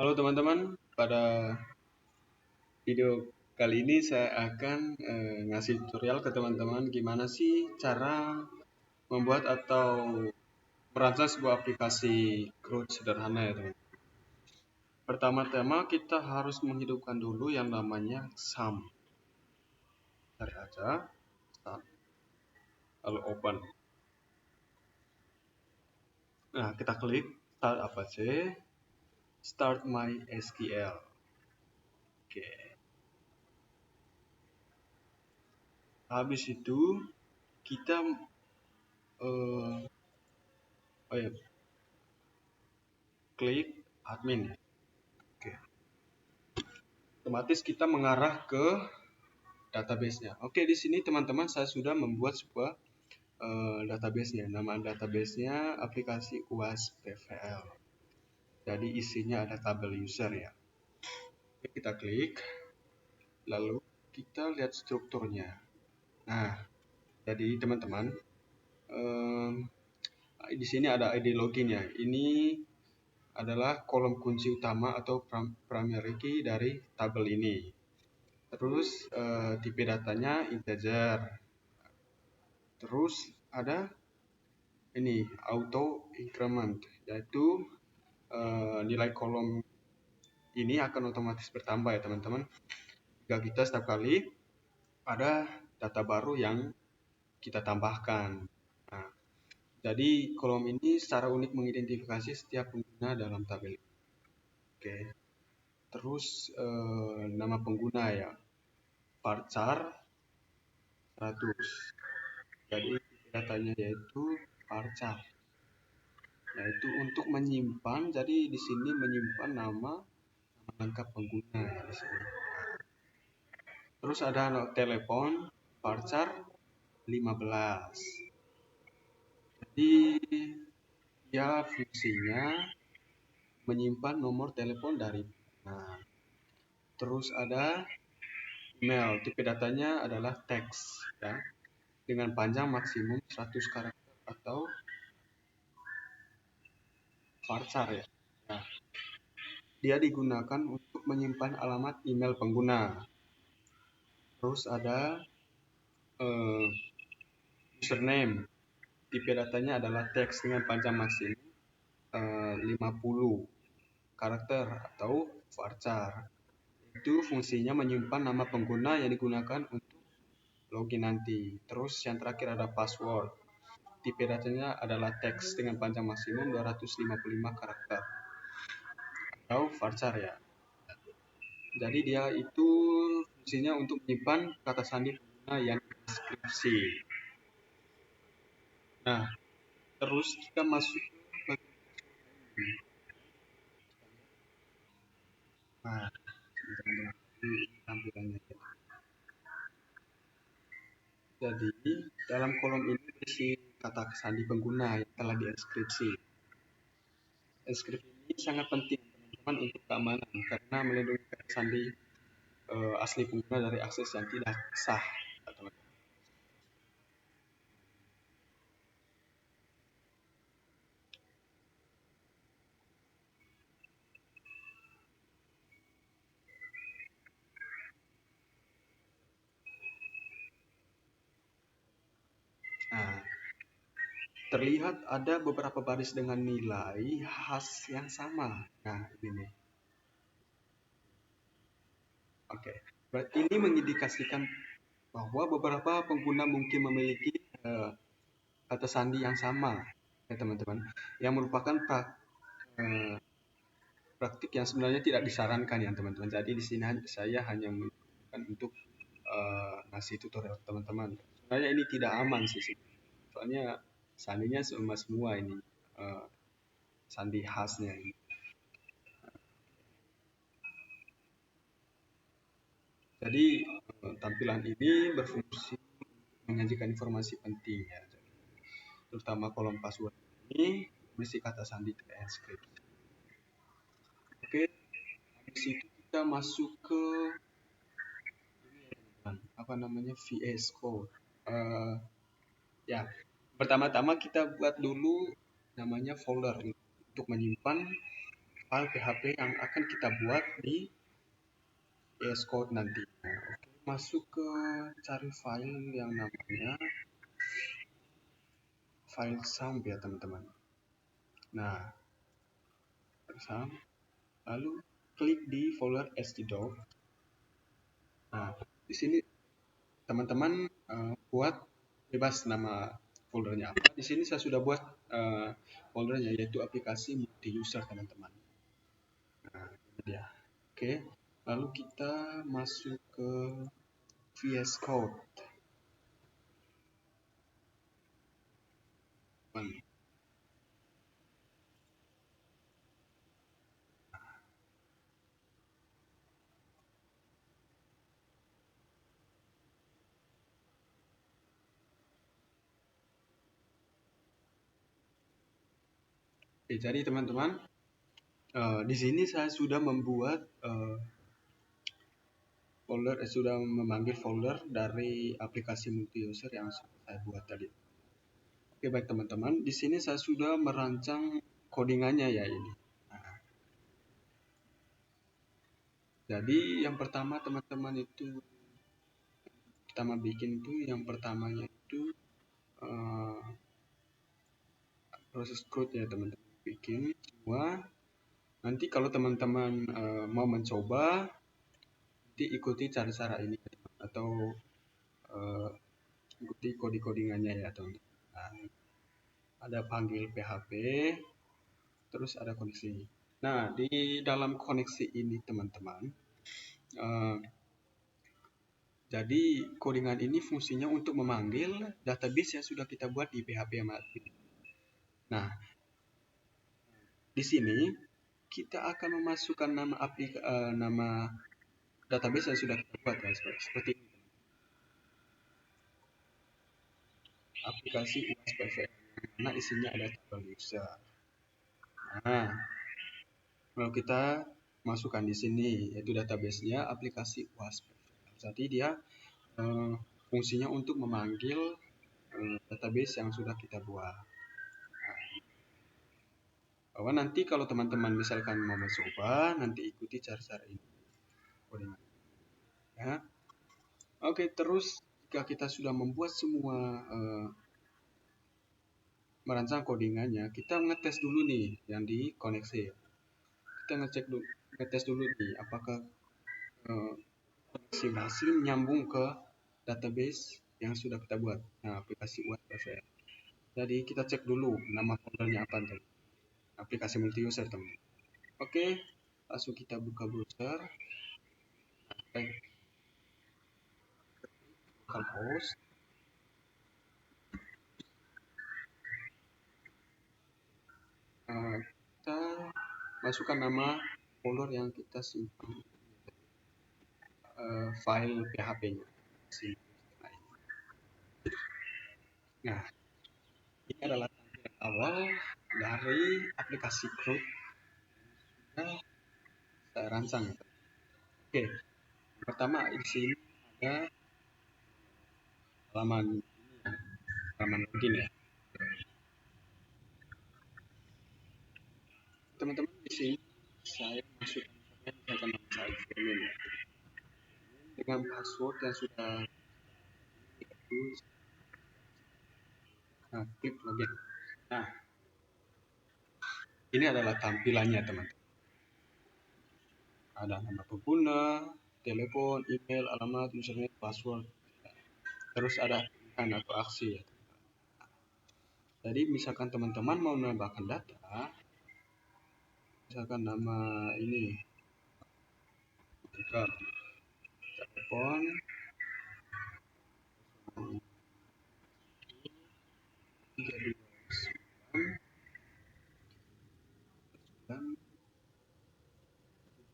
Halo teman-teman, pada video kali ini saya akan ngasih tutorial ke teman-teman gimana sih cara membuat atau merancang sebuah aplikasi CRUD sederhana ya teman. Pertama-tama kita harus menghidupkan dulu yang namanya SAM. Cari aja SAM, lalu open. Nah, kita klik Start Apache, Start My SQL. Oke. Habis itu kita klik admin. Oke. Otomatis kita mengarah ke database-nya. Oke, di sini teman-teman saya sudah membuat sebuah database-nya. Nama database-nya aplikasi UAS PVL. Jadi isinya ada tabel user ya. Oke, kita klik, lalu kita lihat strukturnya. Nah, jadi teman-teman, di sini ada ID login ya. Ini adalah kolom kunci utama atau primary key dari tabel ini. Terus tipe datanya integer. Terus ada ini auto increment, yaitu nilai kolom ini akan otomatis bertambah ya teman-teman jika kita setiap kali ada data baru yang kita tambahkan. Nah, jadi kolom ini secara unik mengidentifikasi setiap pengguna dalam tabel. Oke. Terus nama pengguna ya, varchar 100. Jadi datanya yaitu varchar. Yaitu untuk menyimpan, jadi di sini menyimpan nama lengkap pengguna ya di sini. Terus ada telepon varchar 15. Jadi dia fungsinya menyimpan nomor telepon dari terus ada email, tipe datanya adalah teks ya, dengan panjang maksimum 100 karakter atau varchar ya. Nah, dia digunakan untuk menyimpan alamat email pengguna. Terus ada username, tipe datanya adalah teks dengan panjang maksimum 50 karakter atau varchar. Itu fungsinya menyimpan nama pengguna yang digunakan untuk login nanti. Terus yang terakhir ada password. Tipe datanya adalah teks dengan panjang maksimum 255 karakter atau varchar ya. Jadi dia itu fungsinya untuk menyimpan kata sandi pengguna yang deskripsi. Nah, terus kita masuk ke nah, teman-teman, ini tampilannya. Jadi dalam kolom ini berisi kata sandi pengguna yang telah diinskripsi. Inskripsi ini sangat penting teman-teman untuk keamanan karena melindungi kata sandi asli pengguna dari akses yang tidak sah. Nah, terlihat ada beberapa baris dengan nilai khas yang sama. Nah, ini. Oke. Berarti ini mengindikasikan bahwa beberapa pengguna mungkin memiliki kata sandi yang sama, ya teman-teman, yang merupakan praktik yang sebenarnya tidak disarankan ya teman-teman. Jadi di sini saya hanya menunjukkan untuk ngasih tutorial teman-teman. Sebenarnya ini tidak aman sih, soalnya sandinya sama semua ini sandi khasnya ini. Jadi tampilan ini berfungsi menyajikan informasi penting ya, terutama kolom password ini berisi kata sandi terenkripsi. Oke, habis itu kita masuk ke apa namanya VS Code. Ya, pertama-tama kita buat dulu namanya folder untuk menyimpan file PHP yang akan kita buat di VS Code nanti. Oke, masuk ke cari file yang namanya file sump ya teman-teman. Nah, sump, lalu klik di folder htdoc. Nah, di sini teman-teman buat bebas nama foldernya apa. Di sini saya sudah buat foldernya, yaitu aplikasi multi user teman-teman. Nah, ini dia. Oke, lalu kita masuk ke VS Code. Oke, jadi teman-teman, di sini saya sudah membuat folder, sudah memanggil folder dari aplikasi multi user yang saya buat tadi. Oke, baik teman-teman, di sini saya sudah merancang codingannya ya ini. Nah, jadi yang pertama teman-teman itu yang pertamanya itu proses code ya teman-teman, bikin semua. Nanti kalau teman-teman mau mencoba, nanti ikuti cara-cara ini atau ikuti codingannya ya teman-teman. Nah, ada panggil PHP, terus ada koneksi. Nah, di dalam koneksi ini teman-teman, jadi codingan ini fungsinya untuk memanggil database yang sudah kita buat di PHP admin. Nah, di sini kita akan memasukkan nama database yang sudah kita buat ya, seperti ini. Aplikasi UAS karena isinya ada tabel user. Nah, kalau kita masukkan di sini yaitu database-nya aplikasi UAS. Jadi dia fungsinya untuk memanggil database yang sudah kita buat. Bahwa nanti kalau teman-teman misalkan mau mencoba, nanti ikuti cara-cara ini. Ya. Oke, terus jika kita sudah membuat semua merancang codingannya, kita ngetes dulu nih yang di koneksi. Kita ngetes dulu nih apakah koneksi berhasil nyambung ke database yang sudah kita buat. Nah, aplikasi UAS. Jadi kita cek dulu nama foldernya apa tadi. Aplikasi multi user teman. Oke, langsung kita buka browser. Localhost. Kita masukkan nama folder yang kita simpan file PHP-nya. Nah, ini adalah tampilan awal dari aplikasi Cloud yang saya rancang. Oke, pertama di sini ada halaman login ya. Teman-teman di sini saya masukkan nama saya dengan password yang sudah klik login. Nah, ini adalah tampilannya teman-teman. Ada nama pengguna, telepon, email, alamat, username, password. Terus ada pilihan atau aksi ya. Jadi misalkan teman-teman mau menambahkan data, misalkan nama ini, telepon,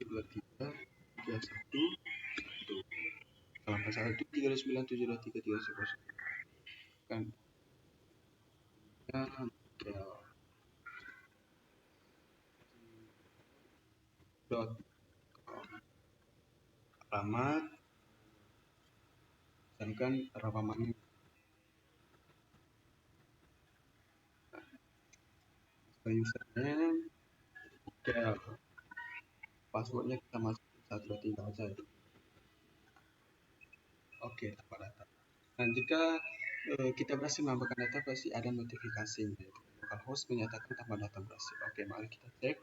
329 kalau pasal itu 329723310 kan dot alamat misalkan Rawamangun username hotel passwordnya kita masukin 123 aja ya. Oke, tanpa data. Dan jika kita berhasil menambahkan data, pasti ada notifikasi, yaitu localhost menyatakan tambah data berhasil. Oke, mari kita cek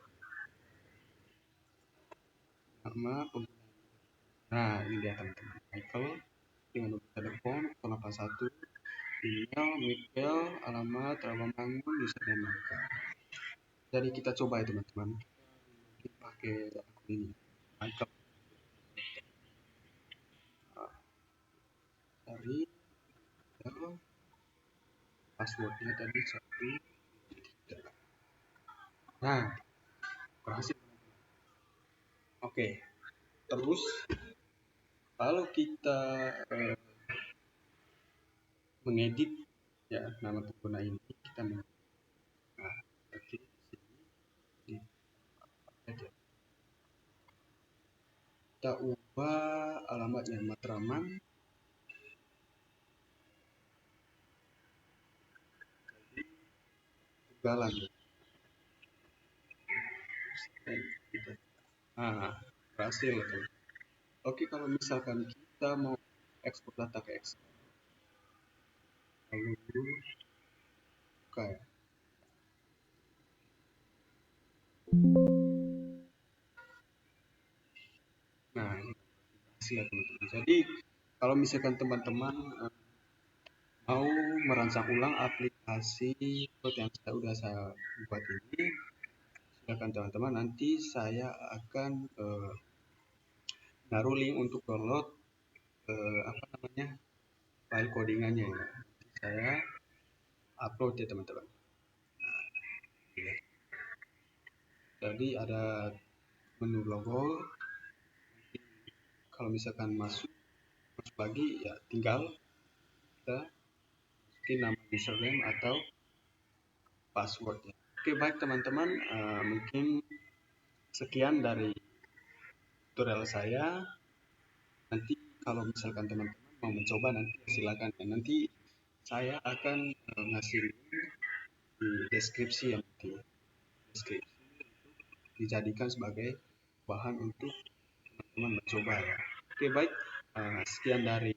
nama pengguna. Nah, ini dia teman-teman, Michael dengan nomor telepon 081, email, Michael, alamat, Rawamangun, username mereka. Jadi kita coba ya teman-teman, kita pakai akun ini, Michael. Dari passwordnya tadi 1. Nah, berhasil. Oke, terus kalau kita mengedit ya nama pengguna ini, kita ketik di sini, kita ubah alamatnya Matraman jadi Tugalan. Nah, berhasil tuh. Oke, kalau misalkan kita mau ekspor data ke Excel, lalu buka ya. Nah, ini hasil ya teman-teman. Jadi kalau misalkan teman-teman mau merancang ulang aplikasi yang saya buat ini, silakan teman-teman. Nanti saya akan naruh link untuk download file codingannya ya. Saya upload ya teman-teman. Jadi ada menu logo. Kalau misalkan masuk lagi ya tinggal kita masukin nama username atau passwordnya. Oke, baik teman-teman, mungkin sekian dari tutorial saya. Nanti kalau misalkan teman-teman mau mencoba, nanti silakan ya. Nanti saya akan ngasih link di deskripsi ya, nanti deskripsi dijadikan sebagai bahan untuk teman-teman mencoba ya. Oke, baik, sekian dari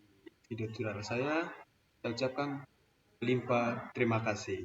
video tutorial saya ucapkan limpah terima kasih.